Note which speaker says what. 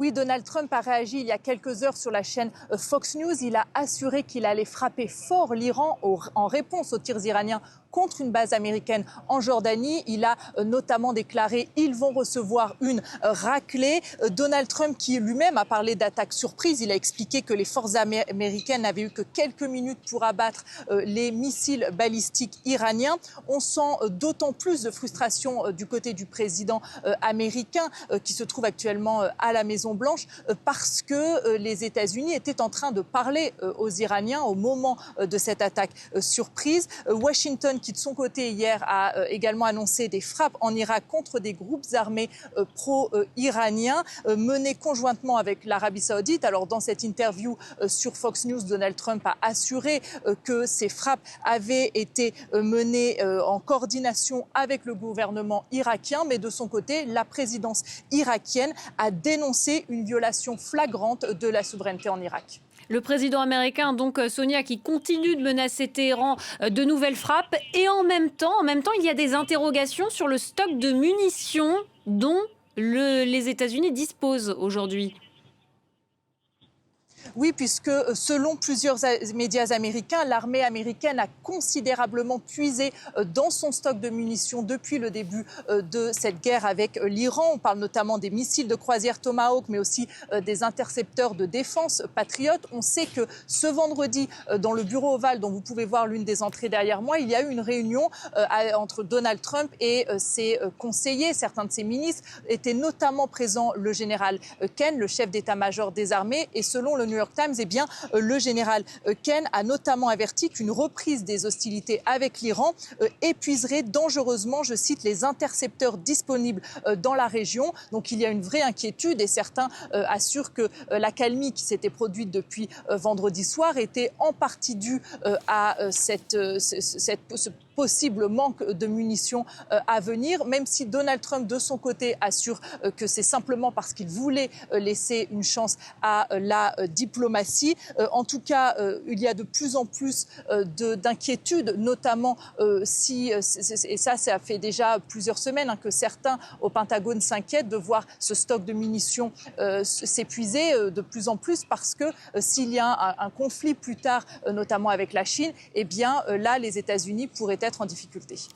Speaker 1: Oui, Donald Trump a réagi il y a quelques heures sur la chaîne Fox News. Il a assuré qu'il allait frapper fort l'Iran en réponse aux tirs iraniens contre une base américaine en Jordanie. Il a notamment déclaré qu'ils vont recevoir une raclée. Donald Trump, qui lui-même a parlé d'attaque surprise, il a expliqué que les forces américaines n'avaient eu que quelques minutes pour abattre les missiles balistiques iraniens. On sent d'autant plus de frustration du côté du président américain qui se trouve actuellement à la Maison-Blanche parce que les États-Unis étaient en train de parler aux Iraniens au moment de cette attaque surprise. Washington, qui de son côté hier a également annoncé des frappes en Irak contre des groupes armés pro-iraniens menés conjointement avec l'Arabie Saoudite. Alors dans cette interview sur Fox News, Donald Trump a assuré que ces frappes avaient été menées en coordination avec le gouvernement irakien, mais de son côté, la présidence irakienne a dénoncé une violation flagrante de la souveraineté en Irak.
Speaker 2: Le président américain, donc Sonia, qui continue de menacer Téhéran de nouvelles frappes. Et en même temps, il y a des interrogations sur le stock de munitions dont les États-Unis disposent aujourd'hui.
Speaker 1: Oui, puisque selon plusieurs médias américains, l'armée américaine a considérablement puisé dans son stock de munitions depuis le début de cette guerre avec l'Iran. On parle notamment des missiles de croisière Tomahawk, mais aussi des intercepteurs de défense Patriot. On sait que ce vendredi, dans le bureau ovale, dont vous pouvez voir l'une des entrées derrière moi, il y a eu une réunion entre Donald Trump et ses conseillers. Certains de ses ministres étaient notamment présents le général Ken, le chef d'état-major des armées, et selon le New York Times, eh bien, le général Ken a notamment averti qu'une reprise des hostilités avec l'Iran épuiserait dangereusement, je cite, les intercepteurs disponibles dans la région. Donc il y a une vraie inquiétude et certains assurent que l'accalmie qui s'était produite depuis vendredi soir était en partie due à ce possible manque de munitions à venir, même si Donald Trump, de son côté, assure que c'est simplement parce qu'il voulait laisser une chance à la diplomatie. En tout cas, il y a de plus en plus d'inquiétudes, notamment et ça fait déjà plusieurs semaines que certains au Pentagone s'inquiètent de voir ce stock de munitions s'épuiser de plus en plus parce que s'il y a un conflit plus tard, notamment avec la Chine, eh bien là, les États-Unis pourraient être en difficulté.